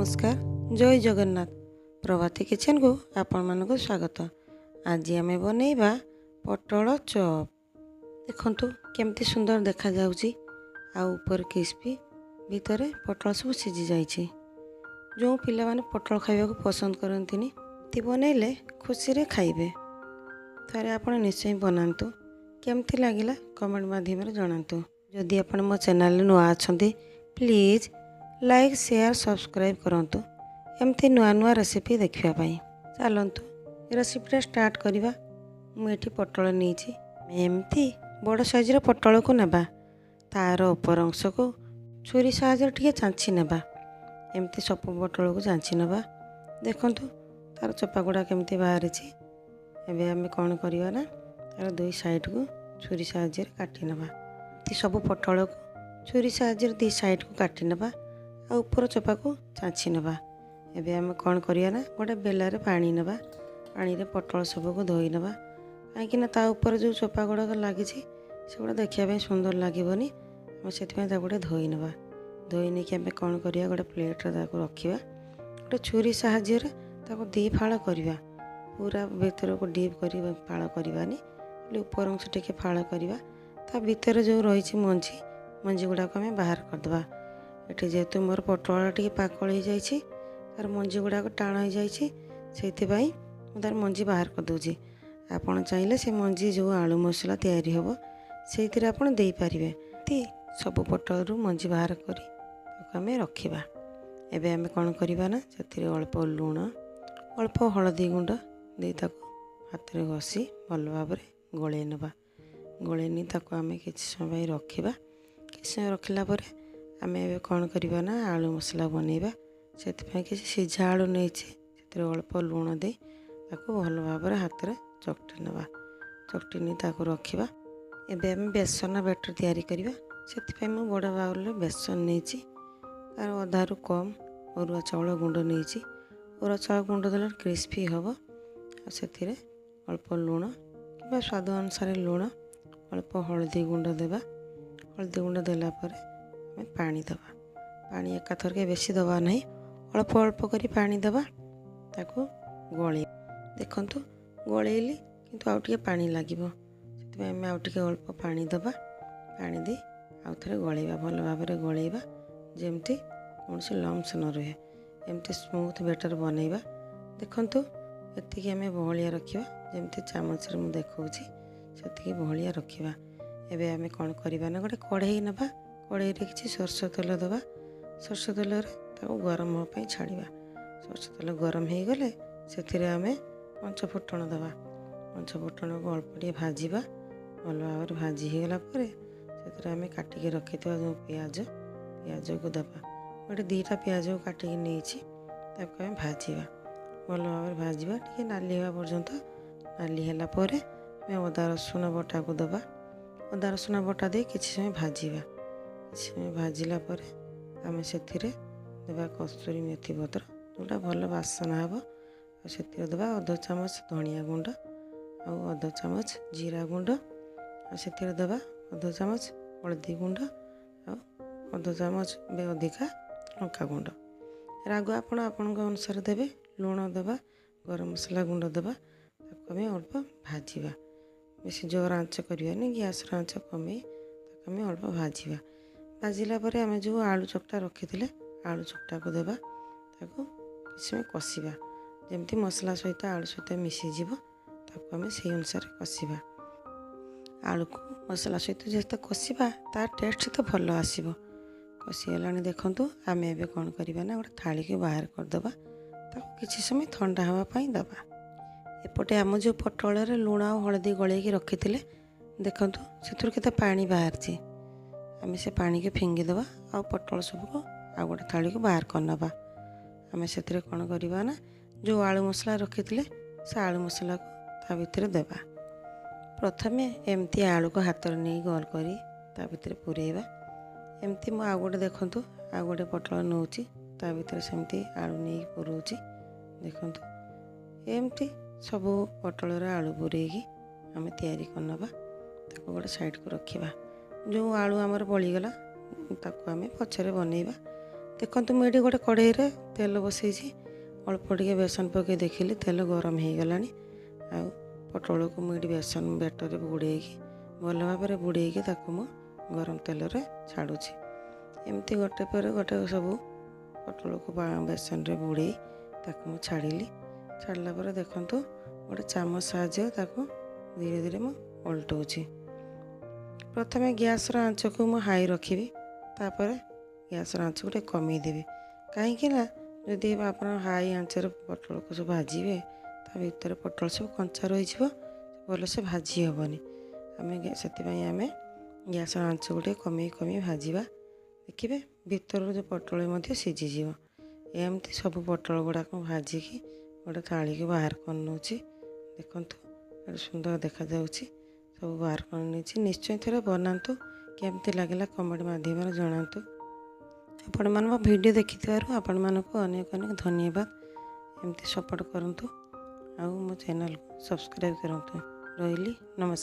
नमस्कार जय जगन्नाथ प्रभाती किचन को आपण मानक स्वागत। आज आम बनैबा पटल चॉप। देखंतु केमती सुंदर देखा जाउची आ ऊपर क्रिस्पी भीतर पटल सब सिझी जाइछि। जो पिला माने पटल खाइबा को पसंद करंतिनी ती बनैले खुशी रे खाइबे। थारे आपण निश्चय बनांतु केमती लागिला कमेंट माध्यम रे जणांतु। जदि आपण मो चैनल नुआ अछंती प्लीज लाइक शेयर सब्सक्राइब करंतु एमती नुआ नुआ रेसिपी देखिया पाई। चलंतु रेसिपीटा स्टार्ट करिबा। मु एठी पटल नीची एमती बड़ साइज रो पटल को नेबा तार ऊपर अंश को छुरी साहाय्य टिके चांची नेबा। एमती सब पटल को चांची नेबा। देखंतु तार चोपा गुडा केमती बाहरिछि। एबे आमे कोन करिवा ना तार दुई साइड को छुरी साहाय्य काटी नेबा। ती सब पटल को छुरी साहाय्य दी साइड को काटी नेबा आ ऊपर चोपा को चांची नेबा। एबे आमे कोन करिया ना गोटे बेलारे पानी नेबा। पानी रे पटल सब को धोई नेबा काहेकि ना ता ऊपर जो चोपा गुडा लागि छि सेगुडा देखिया पे सुंदर लागिबोनी। हम सेति में ता गोटे धोई नेबा। धोई नै कि आमे कोन करिया गोटे प्लेट रे ताको रखिबा। गोटे छुरी साहाय्य रे ताको दी फाळ करिबा। पूरा भीतर को डीप करिबा फाळ करिबानी ऊपर अंश टिके फाळ करिबा। ता भीतर जो रही छि मंजी मंजी गुडा को आमे बाहर कर दबा। एठी जेतु मोर पटल टिके पाकळ हो जाइछि तार मंजी गुडा को टाण हो जाइछि सेति पई मु तार मंजी बाहर कर दोछि। आपण चाहिले से मंजी जो आलू मसला तयारी होबो सेतिरे आपण देई परिबे। ती सब पटल रु मंजी बाहर करी ताको आमे रखिबा। एबे आमे कोन करिबा ना सेतिरे अल्प लूण अल्प हळदी गुंड देई ताको हाथ रे घसी भल भाबरे गळे नेबा। गळे नि ताको आमे किछि समय रखिबा। किछि समय रखिला परे आमे एबे कोन करिबा ना आलू मसला बनेबा। सेति पई कि सिझा आलू नेछि सेतिरे अल्प लूण दे ताको भल भाबरे हाथ रे चकटी नेबा। चकटी नि ताको रखिबा। एबे आमे बेसन बैटर तयारी करिबा। सेति पई मु बड़ बाउल रे बेसन नेछि तार आधा रु कम अरुआ चाउल गुंड नेछि। अरुआ चाउल गुंड देले क्रिस्पी हबो। आ सेतिरे अल्प लूण किबा स्वाद अनुसार लूण अल्प हळदी गुंड देबा। हळदी गुंड देला परे पानी दबा। पानी एकाथर के बेसी दबा नहीं अल्प अल्प करी पानी दबा ताको गळे। देखंतु गळेली किंतु आउ टिके पानी लागिबो सेति में आउ टिके अल्प पानी दबा। पानी दे आउ थरे गळेबा भल भाबरे गळेबा जेमती कोनसी लम्स न रहे। एमती स्मूथ बैटर बनेबा। देखंतु एतिकी हमें बहलिया रखिबा जेमती चामच रे मु देखौछि सेतिकी बहलिया रखिबा। एबे हमें कोन करिबा ना गोटे कढ़ई नेबा। कढ़ई रे किछि सरसो तेल दबा। सरसो तेल रे ताको गरम हो पई छाड़िबा। सरसो तेल गरम हे गले सेथिरे हमें पंच फुटण दबा। पंच फुटण को अल्प टिके भाजिबा। भल भाबरे भाजी हे गला परे सेथिरे हमें काटी के रखितबा जो प्याज को दबा। गोटे दीटा प्याज को काटी के नेछि ताको हमें भाजिबा। भल भाबरे भाजिबा टिके नाली हेबा पर्यंत। नाली हेला परे हमें अदा रसुण बटा को दबा। अदा रसुण बटा दे किछि समय भाजिबा। भाजिला परे आमे सेथिरे देबा कस्तूरी मेथी पत्र जोटा भल बासना हबो। सेथिरे देबा आधा चामच धनिया गुंड आ आधा चामच जीरा गुंड आ सेथिरे देबा आधा चामच हळदी गुंड आ आधा चामच बे अधिका लंका गुंड। राग आपण आपनक अनुसार देबे। लूण देबा गरम मसला गुंड देबा ताको हमें अल्प भाजिबा। बेसी जोर आंच करिवानी गैस र आंच कमे ताको हमें अल्प भाजिबा। भाजिला परे आमे जो आलू चकटा रखिथिले आलू चकटा को देबा ताको किछमे कसिबा जेमती मसला सहित आलू सहित मिसी जीवो ताको हमें सेही अनुसार कसिबा। आलू को मसला सहित जेते कसिबा तार टेस्ट तो भलो आसीबो। कसी गलानी देखंतु आमे एबे कोन करिबा ना गोटे थाली के बाहर कर दबा। ताको किछि समय ठंडा हवा पई दबा। एपटे आम जो पटल रे लूण आ हळदी गळे के रखिथिले देखंतु सेथुर केते पानी बाहरछि। आमे से पानी के फिंगी दबा आ पटल सब को आ गोटे थाली को बाहर कर नबा। आमे सेतिरे कोन करिबा ना जो आलू मसला रखिथिले से आलू मसला को ता भितरे देबा। प्रथमे एमती आलू को हाथ रे नै गोल करी ता भितरे पुरेबा। एमती मु आ गोटे देखंतु आ गोटे पटल नौची ता भितरे सेमती आलू नै पुरोची। देखंतु एमती सब पटल रे आलू पुरेगी आमे तयारी कर नबा। ताको गोटे साइड को रखिबा। जो आलू आमर बळीगला ताको आमे पछरे बनेबा। ଦେଖନ୍ତୁ ମୁଁ ଏଇଠି ଗୋଟେ କଢ଼େଇରେ ତେଲ ବସେଇଛି, ଅଳ୍ପ ଟିକେ ବେସନ ପକାଇ ଦେଖିଲି ତେଲ ଗରମ ହେଇଗଲାଣି। ଆଉ ପୋଟଳକୁ ମୁଁ ଏଇଠି ବେସନ ବ୍ୟାଟରରେ ବୁଡ଼େଇକି ଭଲ ଭାବରେ ବୁଡ଼େଇକି ତାକୁ ମୁଁ ଗରମ ତେଲରେ ଛାଡ଼ୁଛି। ଏମିତି ଗୋଟେ ପରେ ଗୋଟେ ସବୁ ପୋଟଳକୁ ବେସନରେ ବୁଡ଼େଇ ତାକୁ ମୁଁ ଛାଡ଼ିଲି। ଛାଡ଼ିଲା ପରେ ଦେଖନ୍ତୁ ଗୋଟେ ଚାମଚ ସାହାଯ୍ୟ ତାକୁ ଧୀରେ ଧୀରେ ମୁଁ ଓଲଟଉଛି। ପ୍ରଥମେ ଗ୍ୟାସ୍ର ଆଞ୍ଚକୁ ମୁଁ ହାଇ ରଖିବି, ତାପରେ ଗ୍ୟାସ୍ର ଆଞ୍ଚକୁ ଟିକେ କମେଇ ଦେବି। କାହିଁକି ନା ଯଦି ଆପଣ ହାଇ ଆଞ୍ଚରେ ପୋଟଳକୁ ସବୁ ଭାଜିବେ ତା ଭିତରେ ପୋଟଳ ସବୁ କଞ୍ଚା ରହିଯିବ, ଭଲସେ ଭାଜି ହେବନି। ସେଥିପାଇଁ ଆମେ ଗ୍ୟାସ୍ର ଆଞ୍ଚକୁ ଟିକେ କମେଇ କମେଇ ଭାଜିବା। ଦେଖିବେ ଭିତରରୁ ଯେଉଁ ପୋଟଳ ମଧ୍ୟ ସିଝିଯିବ। ଏମିତି ସବୁ ପୋଟଳ ଗୁଡ଼ାକ ଭାଜିକି ଗୋଟେ ଥାଳିକୁ ବାହାର କରିନେଉଛି। ଦେଖନ୍ତୁ ଏତେ ସୁନ୍ଦର ଦେଖାଯାଉଛି। ସବୁ ବାହାର କରି ନେଇଛି। ନିଶ୍ଚୟ ଥରେ ବନାନ୍ତୁ, କେମିତି ଲାଗିଲା କମେଣ୍ଟ ମାଧ୍ୟମରେ ଜଣାନ୍ତୁ। ଆପଣମାନେ ମୋ ଭିଡ଼ିଓ ଦେଖିଥିବାରୁ ଆପଣମାନଙ୍କୁ ଅନେକ ଅନେକ ଧନ୍ୟବାଦ। ଏମିତି ସପୋର୍ଟ କରନ୍ତୁ ଆଉ ମୋ ଚ୍ୟାନେଲକୁ ସବସ୍କ୍ରାଇବ୍ କରନ୍ତୁ। ରହିଲି, ନମସ୍କାର।